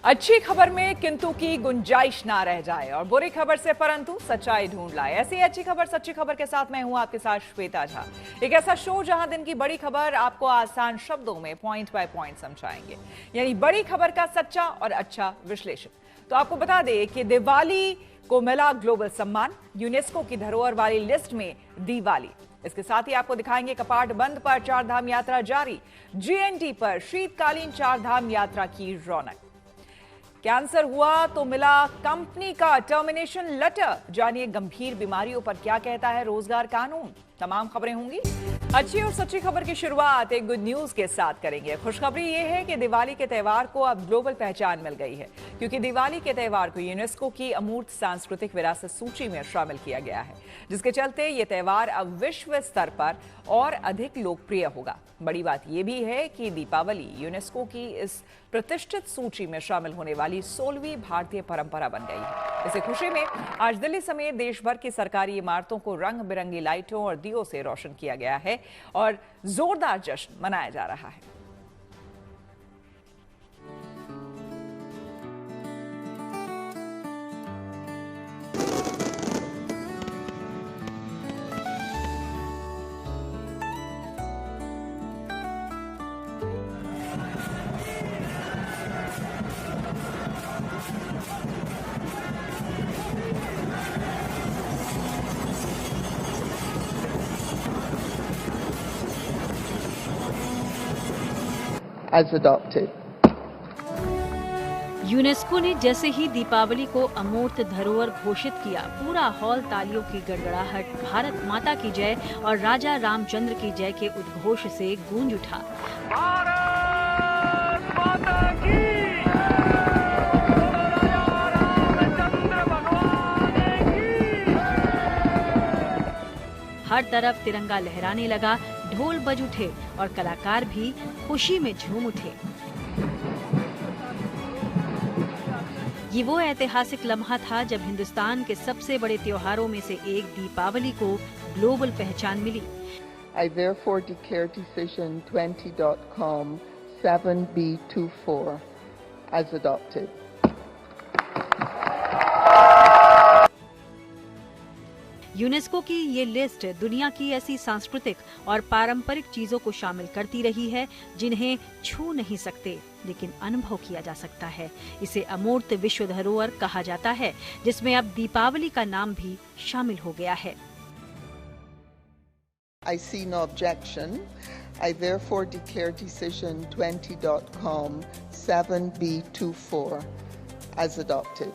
अच्छी खबर में किंतु की गुंजाइश ना रह जाए और बुरी खबर से परंतु सच्चाई ढूंढ लाए। ऐसी अच्छी खबर सच्ची खबर के साथ मैं हूं आपके साथ श्वेता झा। एक ऐसा शो जहां दिन की बड़ी खबर आपको आसान शब्दों में पॉइंट बाय पॉइंट समझाएंगे, यानी बड़ी खबर का सच्चा और अच्छा विश्लेषण। तो आपको बता दें कि दिवाली को मिला ग्लोबल सम्मान, यूनेस्को की धरोहर वाली लिस्ट में दिवाली। इसके साथ ही आपको दिखाएंगे कपाट बंद पर चारधाम यात्रा जारी, जीएनटी पर शीतकालीन चारधाम यात्रा की रौनक। कैंसर हुआ तो मिला कंपनी का टर्मिनेशन लेटर, जानिए गंभीर बीमारियों पर क्या कहता है रोजगार कानून। तमाम खबरें होंगी। अच्छी और सच्ची खबर की शुरुआत एक गुड न्यूज के साथ करेंगे। खुशखबरी यह है कि दिवाली के त्यौहार को अब ग्लोबल पहचान मिल गई है, क्योंकि दिवाली के त्यौहार को यूनेस्को की अमूर्त सांस्कृतिक विरासत सूची में शामिल किया गया है, जिसके चलते ये त्यौहार अब विश्व स्तर पर और अधिक लोकप्रिय होगा। बड़ी बात यह भी है कि दीपावली यूनेस्को की इस प्रतिष्ठित सूची में शामिल होने वाली 16वीं भारतीय परंपरा बन गई है। इसी खुशी में आज दिल्ली समेत देश भर की सरकारी इमारतों को रंग बिरंगी लाइटों और दियों से रोशन किया गया है और जोरदार जश्न मनाया जा रहा है। As adopted. यूनेस्को ने जैसे ही दीपावली को अमूर्त धरोहर घोषित किया, पूरा हॉल तालियों की गड़गड़ाहट, भारत माता की जय और राजा रामचंद्र की जय के उद्घोष से गूंज उठा। भारत माता की, रामचंद्र भगवान की। हर तरफ तिरंगा लहराने लगा, ढोल बज उठे और कलाकार भी खुशी में झूम उठे। ये वो ऐतिहासिक लम्हा था जब हिंदुस्तान के सबसे बड़े त्योहारों में से एक दीपावली को ग्लोबल पहचान मिली। I therefore declare decision 20.com 7B24 as adopted. UNESCO की ये लिस्ट दुनिया की ऐसी सांस्कृतिक और पारंपरिक चीजों को शामिल करती रही है जिन्हें छू नहीं सकते लेकिन अनुभव किया जा सकता है। इसे अमूर्त विश्व धरोहर कहा जाता है, जिसमें अब दीपावली का नाम भी शामिल हो गया है। I see no objection. I therefore declare decision 20.com 7B24 as adopted.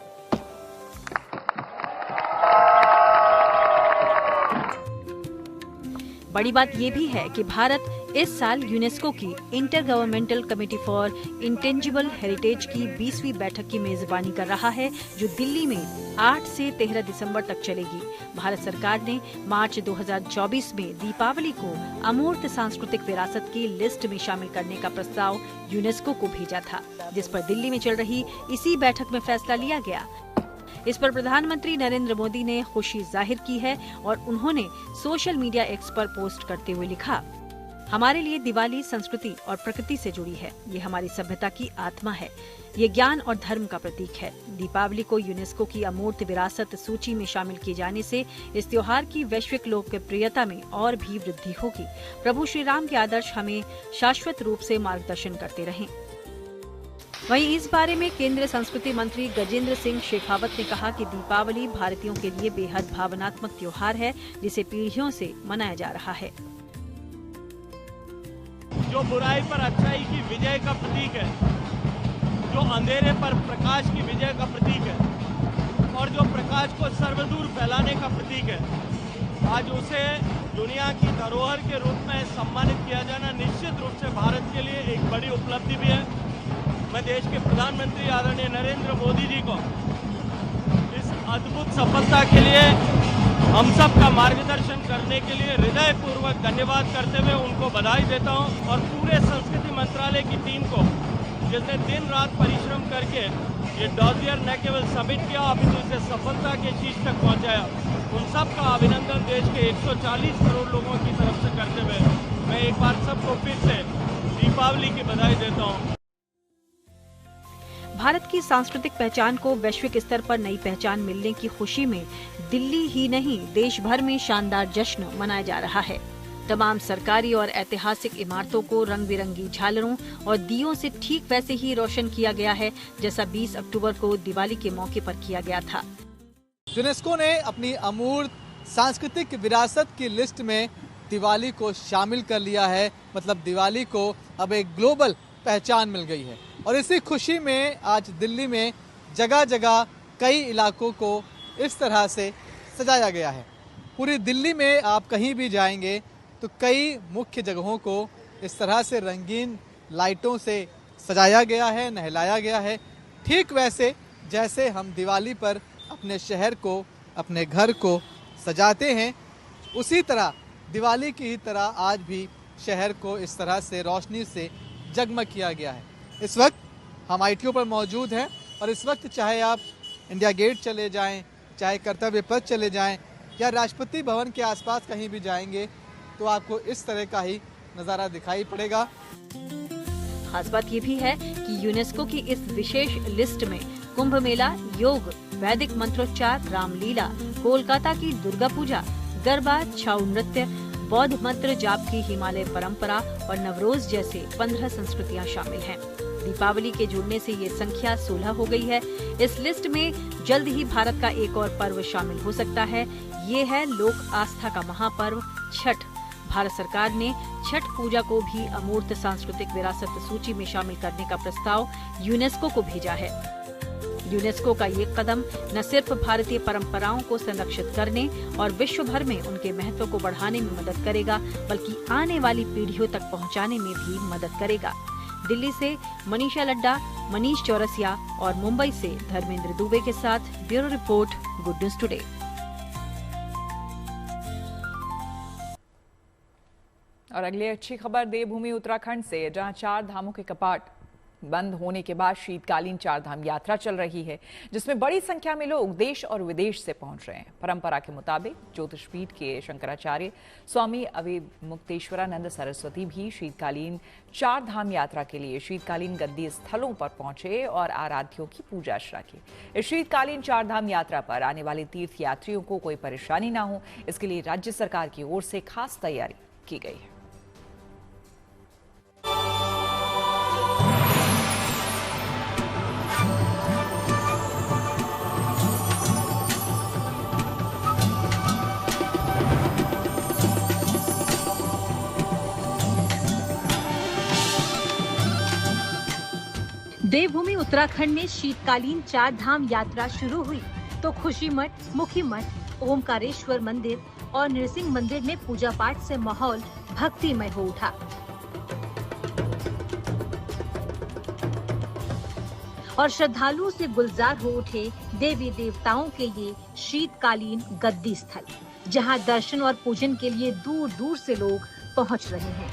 बड़ी बात यह भी है कि भारत इस साल यूनेस्को की inter governmental committee for intangible heritage की 20वीं बैठक की मेजबानी कर रहा है, जो दिल्ली में 8 से 13 दिसंबर तक चलेगी। भारत सरकार ने मार्च 2024 में दीपावली को अमूर्त सांस्कृतिक विरासत की लिस्ट में शामिल करने का प्रस्ताव यूनेस्को को भेजा था, जिस पर दिल्ली में चल रही इसी बैठक में फैसला लिया गया। इस पर प्रधानमंत्री नरेंद्र मोदी ने खुशी जाहिर की है और उन्होंने सोशल मीडिया एक्स पर पोस्ट करते हुए लिखा, हमारे लिए दिवाली संस्कृति और प्रकृति से जुड़ी है। ये हमारी सभ्यता की आत्मा है। ये ज्ञान और धर्म का प्रतीक है। दीपावली को यूनेस्को की अमूर्त विरासत सूची में शामिल किए जाने से इस त्योहार की वैश्विक लोकप्रियता में और भी वृद्धि होगी। प्रभु श्री राम के आदर्श हमें शाश्वत रूप से मार्गदर्शन करते रहें। वहीं इस बारे में केंद्रीय संस्कृति मंत्री गजेंद्र सिंह शेखावत ने कहा कि दीपावली भारतीयों के लिए बेहद भावनात्मक त्योहार है, जिसे पीढ़ियों से मनाया जा रहा है। जो बुराई पर अच्छाई की विजय का प्रतीक है, जो अंधेरे पर प्रकाश की विजय का प्रतीक है और जो प्रकाश को सर्वदूर फैलाने का प्रतीक है, आज उसे दुनिया की धरोहर के रूप में सम्मानित किया जाना निश्चित रूप से भारत के लिए एक बड़ी उपलब्धि भी है। मैं देश के प्रधानमंत्री आदरणीय नरेंद्र मोदी जी को इस अद्भुत सफलता के लिए हम सब का मार्गदर्शन करने के लिए हृदयपूर्वक धन्यवाद करते हुए उनको बधाई देता हूं और पूरे संस्कृति मंत्रालय की टीम को, जिसने दिन रात परिश्रम करके ये डॉजियर न केवल सबमिट किया अपितु इसे सफलता के शीर्ष तक पहुंचाया, उन सब का अभिनंदन देश के 140 करोड़ लोगों की तरफ से करते हुए मैं एक बार सबको फिर से दीपावली की बधाई देता हूं। भारत की सांस्कृतिक पहचान को वैश्विक स्तर पर नई पहचान मिलने की खुशी में दिल्ली ही नहीं देश भर में शानदार जश्न मनाया जा रहा है। तमाम सरकारी और ऐतिहासिक इमारतों को रंग बिरंगी झालरों और दियों से ठीक वैसे ही रोशन किया गया है जैसा 20 अक्टूबर को दिवाली के मौके पर किया गया था। यूनेस्को ने अपनी अमूर्त सांस्कृतिक विरासत की लिस्ट में दिवाली को शामिल कर लिया है। मतलब दिवाली को अब एक ग्लोबल पहचान मिल गई है और इसी खुशी में आज दिल्ली में जगह जगह कई इलाकों को इस तरह से सजाया गया है। पूरी दिल्ली में आप कहीं भी जाएंगे तो कई मुख्य जगहों को इस तरह से रंगीन लाइटों से सजाया गया है, नहलाया गया है, ठीक वैसे जैसे हम दिवाली पर अपने शहर को, अपने घर को सजाते हैं। उसी तरह दिवाली की ही तरह आज भी शहर को इस तरह से रोशनी से जगमग किया गया है। इस वक्त हम ITO पर मौजूद हैं और इस वक्त चाहे आप इंडिया गेट चले जाएं, चाहे कर्तव्य पथ चले जाएं या राष्ट्रपति भवन के आसपास कहीं भी जाएंगे तो आपको इस तरह का ही नज़ारा दिखाई पड़ेगा। खास बात ये भी है कि यूनेस्को की इस विशेष लिस्ट में कुंभ मेला, योग, वैदिक मंत्रोच्चार, रामलीला, कोलकाता की दुर्गा पूजा, गरबा, छाऊ नृत्य, बौद्ध मंत्र जाप की हिमालय परंपरा और नवरोज जैसे 15 संस्कृतियां शामिल हैं। दीपावली के जुड़ने से ये संख्या 16 हो गई है। इस लिस्ट में जल्द ही भारत का एक और पर्व शामिल हो सकता है। ये है लोक आस्था का महापर्व छठ। भारत सरकार ने छठ पूजा को भी अमूर्त सांस्कृतिक विरासत सूची में शामिल करने का प्रस्ताव यूनेस्को को भेजा है। यूनेस्को का ये कदम न सिर्फ भारतीय परंपराओं को संरक्षित करने और विश्व भर में उनके महत्व को बढ़ाने में मदद करेगा, बल्कि आने वाली पीढ़ियों तक पहुंचाने में भी मदद करेगा। दिल्ली से मनीषा लड्डा, मनीष चौरसिया और मुंबई से धर्मेंद्र दुबे के साथ bureau report, good news today. और अगली अच्छी खबर देवभूमि उत्तराखंड से, जहां 4 धामों के कपाट बंद होने के बाद शीतकालीन 4 धाम यात्रा चल रही है, जिसमें बड़ी संख्या में लोग देश और विदेश से पहुंच रहे हैं। परंपरा के मुताबिक ज्योतिषपीठ के शंकराचार्य स्वामी अविमुक्तेश्वरानंद सरस्वती भी शीतकालीन 4 धाम यात्रा के लिए शीतकालीन गद्दी स्थलों पर पहुंचे और आराध्यों की पूजा अर्चना की। इस शीतकालीन 4 धाम यात्रा पर आने वाले तीर्थ यात्रियों को कोई परेशानी ना हो, इसके लिए राज्य सरकार की ओर से खास तैयारी की गई है। देवभूमि उत्तराखंड में शीतकालीन 4 धाम यात्रा शुरू हुई तो खुशी मठ, मुखी मठ, ओमकारेश्वर मंदिर और नृसिंह मंदिर में पूजा पाठ से माहौल भक्तिमय हो उठा। और श्रद्धालुओं से गुलजार हो उठे देवी देवताओं के ये शीतकालीन गद्दी स्थल, जहां दर्शन और पूजन के लिए दूर दूर से लोग पहुंच रहे हैं।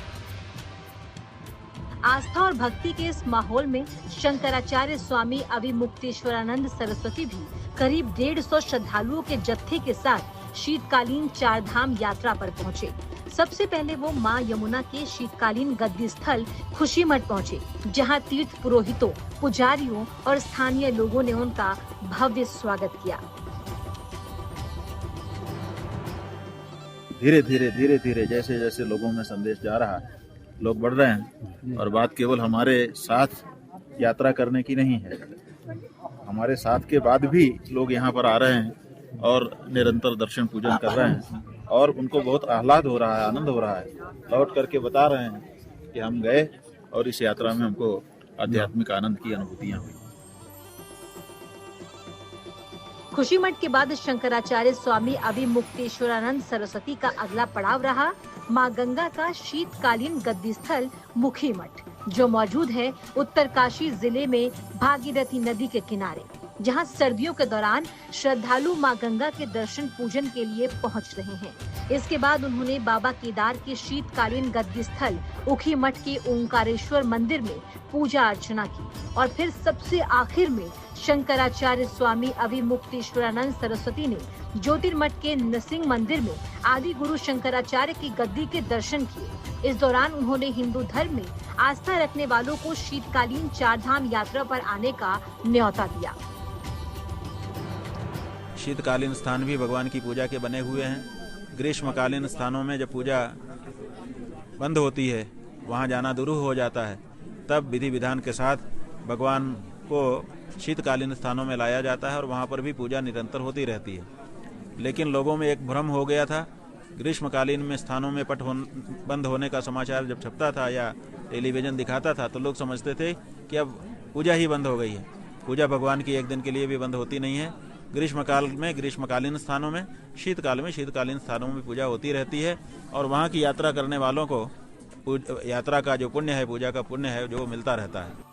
आस्था और भक्ति के इस माहौल में शंकराचार्य स्वामी अविमुक्तेश्वरानंद सरस्वती भी करीब 150 श्रद्धालुओं के जत्थे के साथ शीतकालीन 4 धाम यात्रा पर पहुंचे। सबसे पहले वो मां यमुना के शीतकालीन गद्दी स्थल खुशी मठ पहुंचे, जहां तीर्थ पुरोहितों, पुजारियों और स्थानीय लोगों ने उनका भव्य स्वागत किया। धीरे धीरे जैसे जैसे लोगों में संदेश जा रहा है, लोग बढ़ रहे हैं और बात केवल हमारे साथ यात्रा करने की नहीं है, हमारे साथ के बाद भी लोग यहाँ पर आ रहे हैं और निरंतर दर्शन पूजन कर रहे हैं और उनको बहुत आह्लाद हो रहा है, आनंद हो रहा है। लौट करके बता रहे हैं कि हम गए और इस यात्रा में हमको आध्यात्मिक आनंद की अनुभूतियां हुई। खुशी मठ के बाद शंकराचार्य स्वामी अविमुक्तेश्वरानंद सरस्वती का अगला पड़ाव रहा मां गंगा का शीतकालीन गद्दी स्थल मुखी मठ, जो मौजूद है उत्तरकाशी जिले में भागीरथी नदी के किनारे। जहां सर्दियों के दौरान श्रद्धालु मां गंगा के दर्शन पूजन के लिए पहुंच रहे हैं। इसके बाद उन्होंने बाबा केदार के शीतकालीन गद्दी स्थल उखी मठ के ओंकारेश्वर मंदिर में पूजा अर्चना की और फिर सबसे आखिर में शंकराचार्य स्वामी अभिमुक्तेश्वरानंद सरस्वती ने ज्योतिर्मठ के नृसिंह मंदिर में आदि गुरु शंकराचार्य की गद्दी के दर्शन किए। इस दौरान उन्होंने हिंदू धर्म में आस्था रखने वालों को शीतकालीन 4 धाम यात्रा पर आने का न्योता दिया। शीतकालीन स्थान भी भगवान की पूजा के बने हुए हैं। ग्रीष्मकालीन स्थानों में जब पूजा बंद होती है, वहाँ जाना दुरूह हो जाता है, तब विधि विधान के साथ भगवान को शीतकालीन स्थानों में लाया जाता है और वहाँ पर भी पूजा निरंतर होती रहती है। लेकिन लोगों में एक भ्रम हो गया था। ग्रीष्मकालीन में स्थानों में पट बंद होने का समाचार जब छपता था या टेलीविजन दिखाता था तो लोग समझते थे कि अब पूजा ही बंद हो गई है। पूजा भगवान की एक दिन के लिए भी बंद होती नहीं है। ग्रीष्मकाल में ग्रीष्मकालीन स्थानों में, शीतकाल में शीतकालीन स्थानों में पूजा होती रहती है और वहाँ की यात्रा करने वालों को यात्रा का जो पुण्य है, पूजा का पुण्य है, जो मिलता रहता है।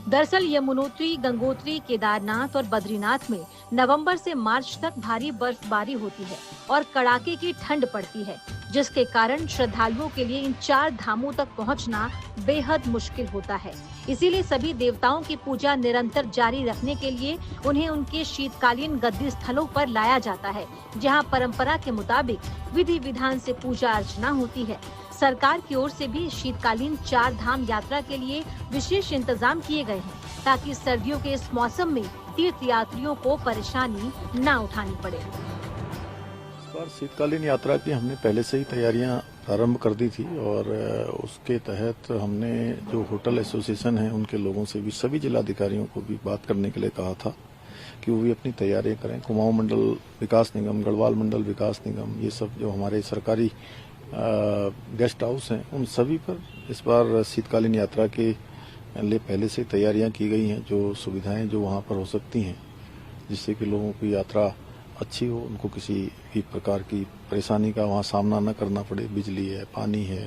दरअसल यमुनोत्री, गंगोत्री, केदारनाथ और बद्रीनाथ में नवंबर से मार्च तक भारी बर्फबारी होती है और कड़ाके की ठंड पड़ती है, जिसके कारण श्रद्धालुओं के लिए इन 4 धामों तक पहुंचना बेहद मुश्किल होता है। इसीलिए सभी देवताओं की पूजा निरंतर जारी रखने के लिए उन्हें उनके शीतकालीन गद्दी स्थलों पर लाया जाता है, जहां परंपरा के मुताबिक विधि विधान से पूजा अर्चना होती है। सरकार की ओर से भी शीतकालीन 4 धाम यात्रा के लिए विशेष इंतजाम किए गए हैं, ताकि सर्दियों के इस मौसम में तीर्थ यात्रियों को परेशानी न उठानी पड़े। इस बार शीतकालीन यात्रा की हमने पहले से ही तैयारियां प्रारंभ कर दी थी और उसके तहत हमने जो होटल एसोसिएशन है उनके लोगों से भी, सभी जिलाधिकारियों को भी बात करने के लिए कहा था कि वो भी अपनी तैयारियां करें। कुमाऊं मंडल विकास निगम, गढ़वाल मंडल विकास निगम, ये सब जो हमारे सरकारी गेस्ट हाउस हैं, उन सभी पर इस बार शीतकालीन यात्रा के लिए पहले से तैयारियां की गई हैं। जो सुविधाएं जो वहां पर हो सकती हैं, जिससे कि लोगों की यात्रा अच्छी हो, उनको किसी भी प्रकार की परेशानी का वहां सामना न करना पड़े। बिजली है, पानी है,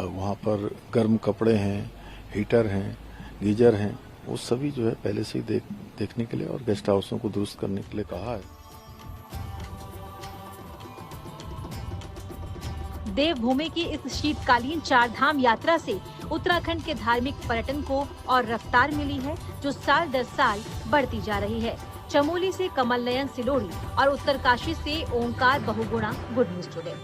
वहां पर गर्म कपड़े हैं, हीटर हैं, गीजर हैं, वो सभी जो है पहले से ही देखने के लिए और गेस्ट हाउसों को दुरुस्त करने के लिए कहा है। देवभूमि की इस शीतकालीन 4 धाम यात्रा से उत्तराखंड के धार्मिक पर्यटन को और रफ्तार मिली है, जो साल दर साल बढ़ती जा रही है। चमोली से कमल नयन सिलोड़ी और उत्तरकाशी से ओंकार बहुगुणा, गुड न्यूज टुडे।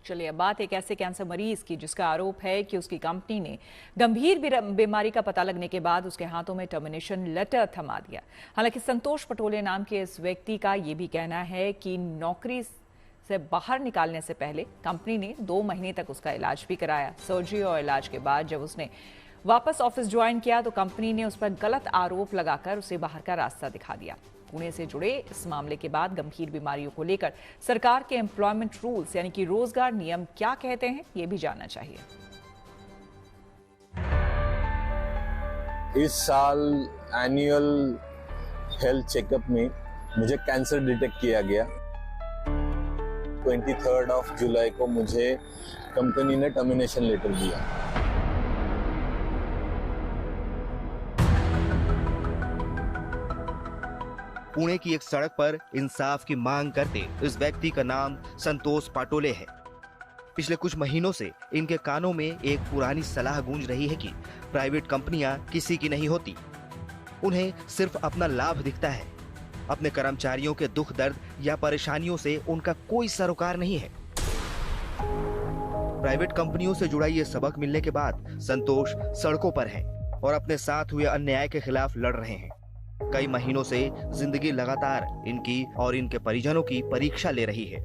चलिए, अब बात एक ऐसे कैंसर मरीज की जिसका आरोप है कि उसकी कंपनी ने गंभीर बीमारी का पता लगने के बाद उसके हाथों में टर्मिनेशन लेटर थमा दिया। हालांकि संतोष पटोले नाम के इस व्यक्ति का ये भी कहना है कि नौकरी से बाहर निकालने से पहले कंपनी ने 2 महीने तक उसका इलाज भी कराया। सर्जरी और इलाज के बाद जब उसने वापस ऑफिस ज्वाइन किया तो कंपनी ने उस पर गलत आरोप लगाकर उसे बाहर का रास्ता दिखा दिया। पुणे से जुड़े इस मामले के बाद गंभीर बीमारियों को लेकर सरकार के एम्प्लॉयमेंट रूल्स यानी कि रोजगार नियम क्या कहते हैं, ये भी जानना चाहिए। इस साल एनुअल हेल्थ चेकअप में मुझे कैंसर डिटेक्ट किया गया। 23 जुलाई को मुझे कंपनी ने टर्मिनेशन लेटर दिया। पुणे की एक सड़क पर इंसाफ की मांग करते इस व्यक्ति का नाम संतोष पाटोले है। पिछले कुछ महीनों से इनके कानों में एक पुरानी सलाह गूंज रही है कि प्राइवेट कंपनियां किसी की नहीं होती, उन्हें सिर्फ अपना लाभ दिखता है। अपने कर्मचारियों के दुख दर्द या परेशानियों से उनका कोई सरोकार नहीं है। प्राइवेट कंपनियों से जुड़ा ये सबक मिलने के बाद संतोष सड़कों पर है और अपने साथ हुए अन्याय के खिलाफ लड़ रहे हैं। कई महीनों से जिंदगी लगातार इनकी और इनके परिजनों की परीक्षा ले रही है।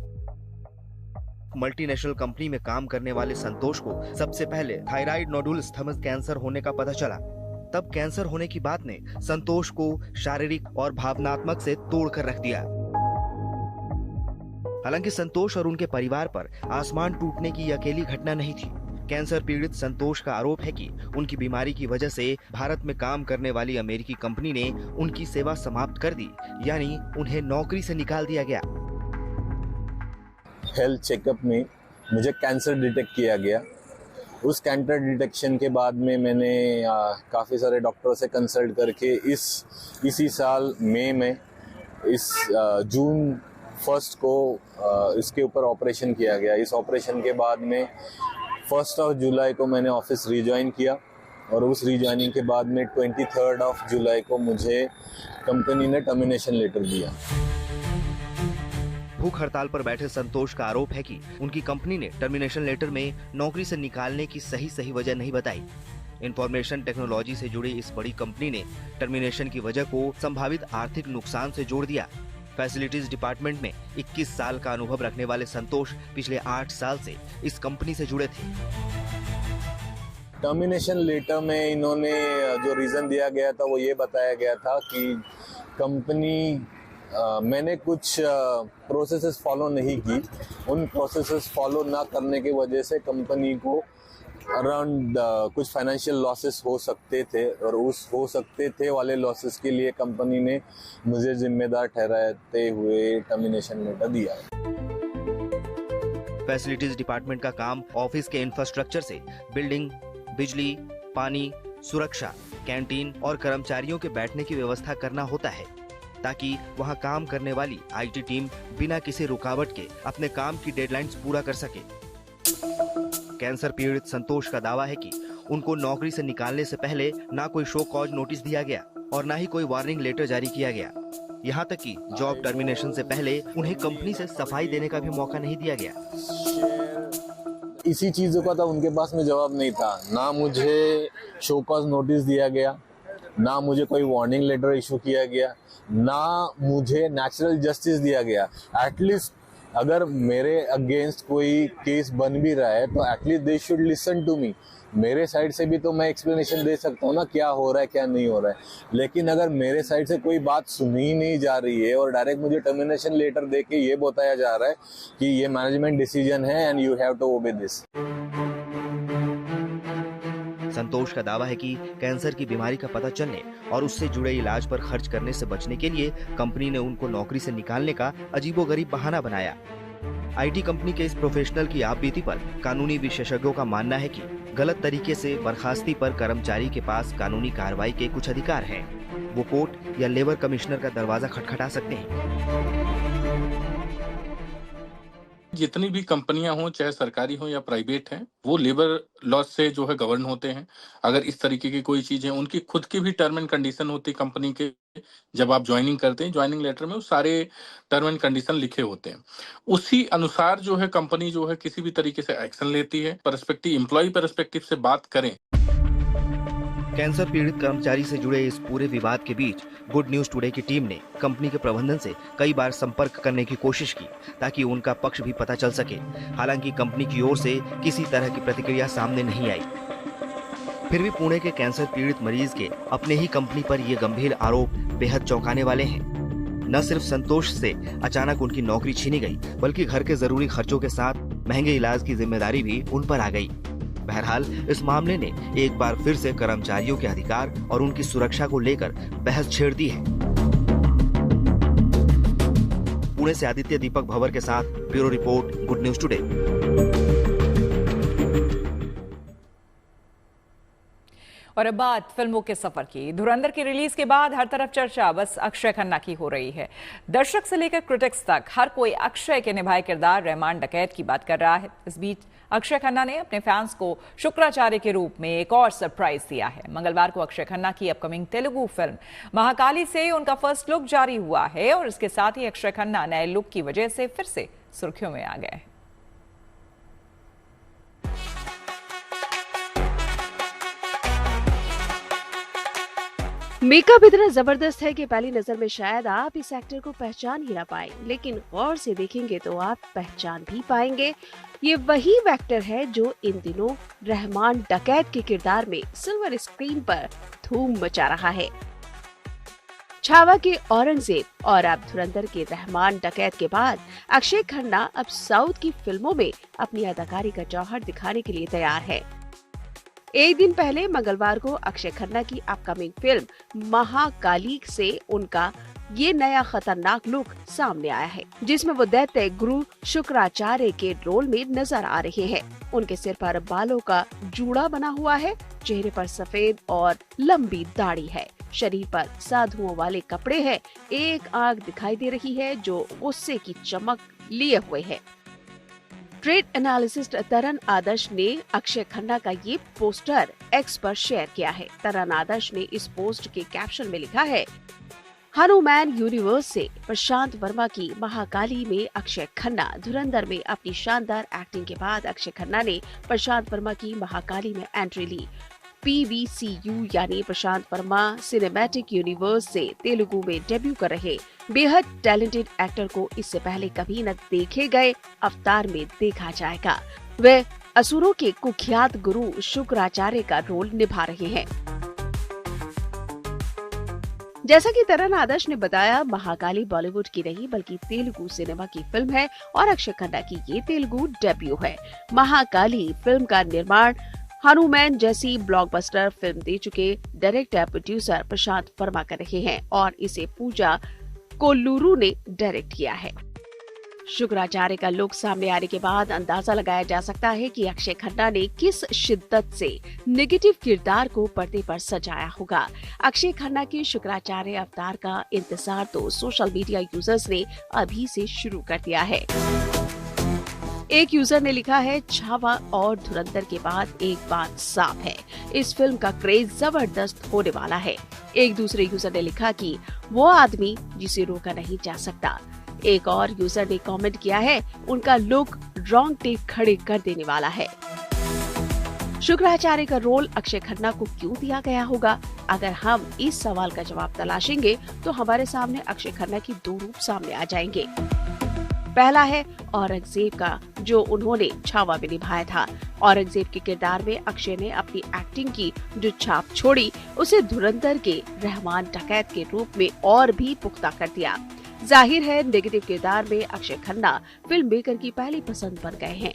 मल्टीनेशनल कंपनी में काम करने वाले संतोष को सबसे पहले थायराइड नोडुल स्तंभ कैंसर होने का पता चला। तब कैंसर होने की बात ने संतोष को शारीरिक और भावनात्मक से तोड़कर रख दिया। हालांकि संतोष और उनके परिवार पर आसमान टूटने की अकेली घटना नहीं थी। कैंसर पीड़ित संतोष का आरोप है कि उनकी बीमारी की वजह से भारत में काम करने वाली अमेरिकी कंपनी ने उनकी सेवा समाप्त कर दी, यानी उन्हें नौकरी से निकाल दिया गया। हेल्थ चेकअप में मुझे कैंसर डिटेक्ट किया गया। उस कैंसर डिटेक्शन के बाद में मैंने काफ़ी सारे डॉक्टरों से कंसल्ट करके इसी साल मई में जून 1 को इसके ऊपर ऑपरेशन किया गया। इस ऑपरेशन के बाद में 1 जुलाई को मैंने ऑफिस रिज्वाइन किया और उस रिज्वाइनिंग के बाद में 23 जुलाई को मुझे कंपनी ने टर्मिनेशन लेटर दिया। भूख हड़ताल पर बैठे संतोष का आरोप है कि उनकी कंपनी ने टर्मिनेशन लेटर में नौकरी से निकालने की सही वजह नहीं बताई। इंफॉर्मेशन टेक्नोलॉजी से जुड़ी इस बड़ी कंपनी ने टर्मिनेशन की वजह को संभावित आर्थिक नुकसान से जोड़ दिया। फैसिलिटीज डिपार्टमेंट में 21 साल का अनुभव रखने वाले संतोष पिछले 8 साल से इस कंपनी से जुड़े थे। टर्मिनेशन लेटर में इन्होंने जो रीजन दिया गया था वो ये बताया गया था कि कंपनी मैंने कुछ प्रोसेसेस फॉलो नहीं की। उन प्रोसेसेस फॉलो ना करने की वजह से कंपनी को अराउंड कुछ फाइनेंशियल लॉसेस हो सकते थे और उस हो सकते थे वाले लॉसेस के लिए कंपनी ने मुझे जिम्मेदार ठहराते हुए टर्मिनेशन लेटर दिया। फैसिलिटीज डिपार्टमेंट का काम ऑफिस के इंफ्रास्ट्रक्चर से बिल्डिंग, बिजली, पानी, सुरक्षा, कैंटीन और कर्मचारियों के बैठने की व्यवस्था करना होता है ताकि वहां काम करने वाली आईटी टीम बिना किसी रुकावट के अपने काम की डेडलाइंस पूरा कर सके। कैंसर पीड़ित संतोष का दावा है कि उनको नौकरी से निकालने से पहले ना कोई शो कॉज नोटिस दिया गया और ना ही कोई वार्निंग लेटर जारी किया गया। यहाँ तक कि जॉब टर्मिनेशन से पहले उन्हें कंपनी से सफाई देने का भी मौका नहीं दिया गया। इसी चीजों का तो उनके पास में जवाब नहीं था। ना मुझे शो कॉज नोटिस दिया गया, ना मुझे कोई वार्निंग लेटर इशू किया गया, ना मुझे नेचुरल जस्टिस दिया गया। एटलीस्ट अगर मेरे अगेंस्ट कोई केस बन भी रहा है तो at least they should listen to me. मेरे साइड से भी तो मैं एक्सप्लेनेशन दे सकता हूँ ना, क्या हो रहा है क्या नहीं हो रहा है। लेकिन अगर मेरे साइड से कोई बात सुनी ही नहीं जा रही है और डायरेक्ट मुझे टर्मिनेशन लेटर दे के ये बताया जा रहा है कि ये मैनेजमेंट डिसीजन है and you have to obey this. Santosh का दावा है कि कैंसर की बीमारी का पता चलने और उससे जुड़े इलाज पर खर्च करने से बचने के लिए कंपनी ने उनको नौकरी से निकालने का अजीबोगरीब बहाना बनाया। आईटी कंपनी के इस प्रोफेशनल की आपबीती पर कानूनी विशेषज्ञों का मानना है कि गलत तरीके से बर्खास्ती पर कर्मचारी के पास कानूनी कार्रवाई के कुछ अधिकार हैं। वो कोर्ट या लेबर कमिश्नर का दरवाजा खटखटा सकते हैं। जितनी भी कंपनियां हों, चाहे सरकारी हो या प्राइवेट हैं, वो लेबर लॉ से जो है गवर्न होते हैं। अगर इस तरीके की कोई चीज है, उनकी खुद की भी टर्म एंड कंडीशन होती है कंपनी के। जब आप ज्वाइनिंग करते हैं, ज्वाइनिंग लेटर में वो सारे टर्म एंड कंडीशन लिखे होते हैं। उसी अनुसार जो है कंपनी जो है किसी भी तरीके से एक्शन लेती है। एम्प्लॉय पर्सपेक्टिव से बात करें। कैंसर पीड़ित कर्मचारी से जुड़े इस पूरे विवाद के बीच गुड न्यूज टुडे की टीम ने कंपनी के प्रबंधन से कई बार संपर्क करने की कोशिश की ताकि उनका पक्ष भी पता चल सके। हालांकि कंपनी की ओर से किसी तरह की प्रतिक्रिया सामने नहीं आई। फिर भी पुणे के कैंसर पीड़ित मरीज के अपने ही कंपनी पर ये गंभीर आरोप बेहद चौंकाने वाले हैं। न सिर्फ संतोष से अचानक उनकी नौकरी छीनी गई, बल्कि घर के जरूरी खर्चों के साथ महंगे इलाज की जिम्मेदारी भी उन पर आ गई। बहरहाल इस मामले ने एक बार फिर से कर्मचारियों के अधिकार और उनकी सुरक्षा को लेकर बहस छेड़ दी है। पुणे से आदित्य दीपक भवर के साथ bureau report, good news today. और अब बात फिल्मों के सफर की। धुरंधर की रिलीज के बाद हर तरफ चर्चा बस अक्षय खन्ना की हो रही है। दर्शक से लेकर क्रिटिक्स तक हर कोई अक्षय के निभाए किरदार रहमान डकैत की बात कर रहा है। इस बीच अक्षय खन्ना ने अपने फैंस को शुक्राचार्य के रूप में एक और सरप्राइज दिया है। मंगलवार को अक्षय खन्ना की अपकमिंग तेलुगु फिल्म महाकाली से उनका फर्स्ट लुक जारी हुआ है और इसके साथ ही अक्षय खन्ना नए लुक की वजह से फिर से सुर्खियों में आ गए हैं। मेकअप इतना जबरदस्त है कि पहली नजर में शायद आप इस एक्टर को पहचान ही ना पाए, लेकिन गौर से देखेंगे तो आप पहचान भी पाएंगे। ये वही एक्टर है जो इन दिनों रहमान डकैत के किरदार में सिल्वर स्क्रीन पर धूम मचा रहा है। छावा के औरंगजेब और अब धुरंधर के रहमान डकैत के बाद अक्षय खन्ना अब साउथ की फिल्मों में अपनी अदाकारी का जौहर दिखाने के लिए तैयार है। एक दिन पहले मंगलवार को अक्षय खन्ना की अपकमिंग फिल्म महाकाली से उनका ये नया खतरनाक लुक सामने आया है, जिसमें वो दैत्य गुरु शुक्राचार्य के रोल में नजर आ रहे हैं। उनके सिर पर बालों का जूड़ा बना हुआ है, चेहरे पर सफेद और लंबी दाढ़ी है, शरीर पर साधुओं वाले कपड़े हैं, एक आंख दिखाई दे रही है जो गुस्से की चमक लिए हुए है। ट्रेड एनालिसिस्ट तरन आदर्श ने अक्षय खन्ना का ये पोस्टर एक्स पर शेयर किया है। तरन आदर्श ने इस पोस्ट के कैप्शन में लिखा है, हनुमान यूनिवर्स से प्रशांत वर्मा की महाकाली में अक्षय खन्ना। धुरंधर में अपनी शानदार एक्टिंग के बाद अक्षय खन्ना ने प्रशांत वर्मा की महाकाली में एंट्री ली। PVCU यानी प्रशांत वर्मा सिनेमैटिक यूनिवर्स से तेलुगु में डेब्यू कर रहे बेहद टैलेंटेड एक्टर को इससे पहले कभी न देखे गए अवतार में देखा जाएगा। वे असुरों के कुख्यात गुरु शुक्राचार्य का रोल निभा रहे हैं। जैसा कि तरन आदर्श ने बताया, महाकाली बॉलीवुड की नहीं बल्कि तेलुगु सिनेमा की फिल्म है और अक्षय खन्ना की ये तेलुगु डेब्यू है। महाकाली फिल्म का निर्माण हनुमान जैसी ब्लॉकबस्टर फिल्म दे चुके डायरेक्टर प्रोड्यूसर प्रशांत वर्मा कर रहे हैं और इसे पूजा कोल्लूरू ने डायरेक्ट किया है। शुक्राचार्य का लुक सामने आने के बाद अंदाजा लगाया जा सकता है कि अक्षय खन्ना ने किस शिद्दत से नेगेटिव किरदार को पर्दे पर सजाया होगा। अक्षय खन्ना के शुक्राचार्य अवतार का इंतजार तो सोशल मीडिया यूजर्स ने अभी से शुरू कर दिया है। एक यूजर ने लिखा है, छावा और धुरंधर के बाद एक बात साफ है, इस फिल्म का क्रेज जबरदस्त होने वाला है। एक दूसरे यूजर ने लिखा कि वो आदमी जिसे रोका नहीं जा सकता। एक और यूजर ने कमेंट किया है, उनका लुक रोंगटे खड़े कर देने वाला है। शुक्राचार्य का रोल अक्षय खन्ना को क्यों दिया गया होगा? अगर हम इस सवाल का जवाब तलाशेंगे तो हमारे सामने अक्षय खन्ना की दो रूप सामने आ जाएंगे। पहला है औरंगजेब का, जो उन्होंने छावा में निभाया था। औरंगजेब के किरदार में अक्षय ने अपनी एक्टिंग की जो छाप छोड़ी, उसे धुरंधर के रहमान डकैत के रूप में और भी पुख्ता कर दिया। जाहिर है नेगेटिव किरदार में अक्षय खन्ना फिल्म मेकर की पहली पसंद बन गए हैं।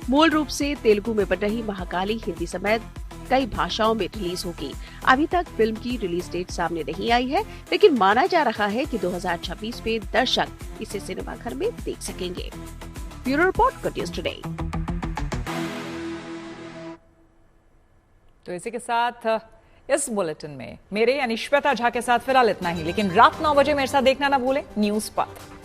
मूल रूप से तेलुगु में बन रही महाकाली हिंदी समेत कई भाषाओं में रिलीज होगी। अभी तक फिल्म की रिलीज डेट सामने नहीं आई है, लेकिन माना जा रहा है कि 2026 में दर्शक इसे सिनेमाघर में देख सकेंगे। Bureau report, good news today. तो इसी के साथ इस बुलेटिन में मेरे यानी श्वेता झा के साथ फिलहाल इतना ही, लेकिन रात 9 बजे मेरे साथ देखना ना भूलें न्यूज पथ।